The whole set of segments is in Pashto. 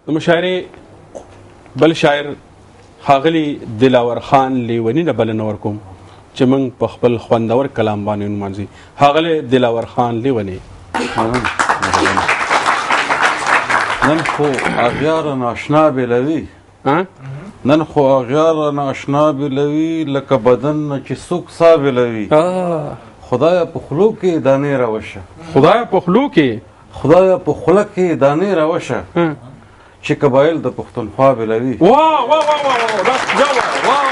د مشاعرې بل شاعر ښاغلي دلاور خان لیوني نه بلنه ورکوم چې موږ په خپل خوندور کلام باندې ونمانځي. ښاغلی دلاور خان لیوني. نن خو اغیار ناشنا بلوي، نن خو اغیار ناشنا بلوي، لکه بدن چې څوک سا بلوي. خدایا په خولو کې دانې راوشه، خدایا په خولو کې، خدایا په خوله کې دانې راوشه، چې قبایل د پښتونخوا بلوي. واه واه واه واه دا بیا واه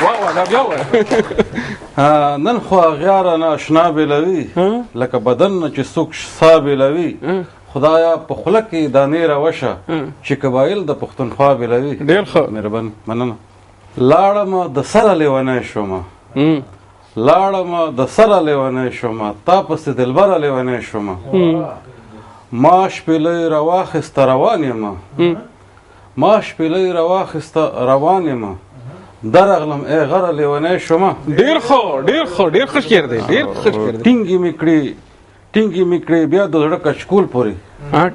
واه واه دا بیا نن خو اغیار ناشنا بلوي، لکه بدن چې څوک سا بلوي. خدایا په خوله کې دانې راوشه، چې قبایل د پښتونخوا بلوي. ډېر ښه، مهربان، مننه. لاړم د سره لیونی شومه، لاړم د سره لیونی شومه، تا پسې دلبره لیونی شومه. ما شپېلۍ راواخیسته روان یمه، ما شپېلۍ راواخیسته روان یمه، درغلم ای غره لیونی شومه. ډېر ښه، ډېر ښه، ډېر ښه شعر دی، ډېر ښه شعر دی. ټینګې مې کړې، ټینګې مې کړې بیا د زړه کچکول پورې،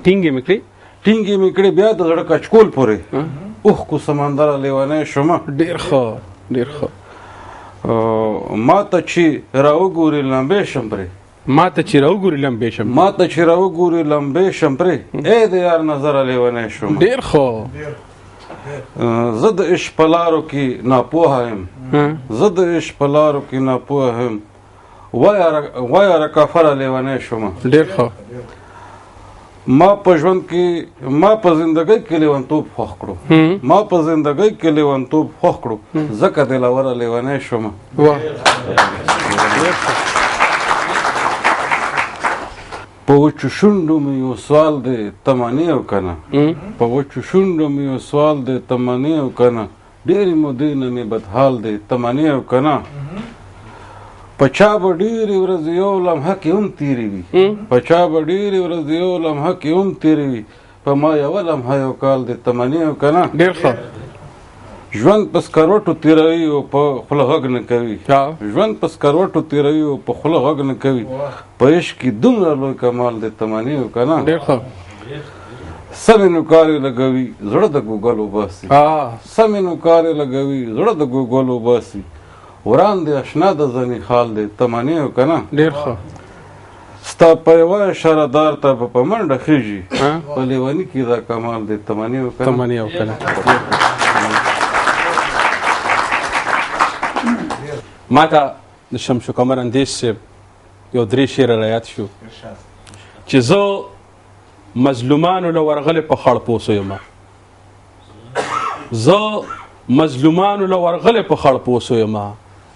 ټینګې مې کړې، ټینګې مې کړې بیا د زړه کچکول پورې، اوښکو سمندره لیونی شومه. ډېر ښه، ډېر ښه. ما ته چې راوګورې لمبې شم پرې، ما ته چې راوګورې لمبې شم، ما ته چې راوګورې لمبې شم پرې، ای د یار نظره لیونی شومه. ډېر ښه. زه د عشق په لارو کې ناپوهه یم، زه د عشق په لارو کې ناپوهه یم، وایه کافره لیونی شومه. ډېر ښه. ما په ژوند کې، ما په زندګۍ کې لیونتوب خوښ کړو، ما په زندګۍ کې لیونتوب خوښ کړو، ځکه دلاوره لیونی شومه. په وچو شونډو مې یو سوال دی ته منې او که نه، په وچو شونډو مې یو سوال دی ته منې او که نه، ډېرې مودې نه مې بدحال دی ته منې او که نه. په چا به ډېرې ورځې یو لمحه کې هم تېرې وي، په چا به ډېرې ورځې یو لمحه کې هم تېرې وي، په ما یوه لمحه یو کال دی ته منې او که نه. ډېر ښه. ژوند په سکروټو تېروي او په خوله غږ نه کوي، ژوند په سکروټو تېروي او په خوله غږ نه کوي، په عشق کې دومره لوی کمال دی ته منې او که نه. ډېر ښه. سمې نوکارې لګوي زړه د ګوګل وباسي، سمې نوکارې لګوي زړه د ګوګل وباسي، وران دی اشنا د ځنې خال دی ته منې او که نه. ډېر ښه. ستا په یوه اشاره دار ته به په منډه خېږي، په لیوني کې دا کمال دی ته منې او که نه. ته منې او که نه. ما ته د شمشو قمر اندیش صاحب یو 3 شعره رایاد شو چې زه مظلومانو له ورغلې په خړ پوسو یم، زه مظلومانو له ورغلې په خړ پوسو یم،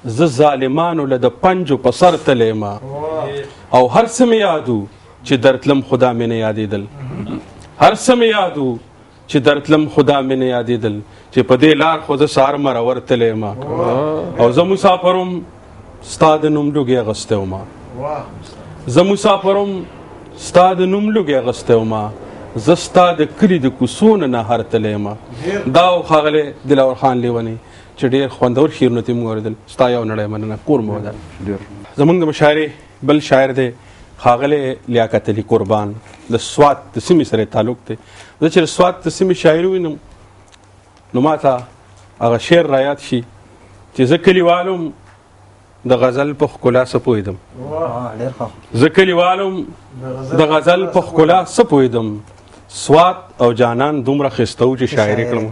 زه ظالمانو له د پنجو په سر تلی یم، او هر څه مې یادو چې درتلم خدا مې نه یادېدل، هر څه مې یادو چې درتلم خدا مې نه یادېدل، چې په دې لار خو زه سهار مرور تلی یم، او زه مسافرم ستا د نوم لوګې اغوستی وم، زه مسافرم ستا د نوم لوګې اغوستی وم، زه ستا د کلي د کوڅو نه نهر تلی یم. دا و ښاغلی دلاور خان لیونی چې ډېر خوندور شعرونه ترې موږ اورېدل. ستا یو نړۍ مننه. کور مو ودان. زموږ د مشاعرې بل شاعر دی ښاغلی لیاقت علي قربان، د سوات د سیمې سره تعلق دی. زه چې د سوات د سیمې شاعري وینم نو ما ته هغه شعر رایاد شي چې زه کلیوالم د غزل په ښکلا څه پوهېدم، زه کلیوالم د غزل په ښکلا څه پوهېدم، سوات او جانان دومره ښایسته و چې شاعري کړم.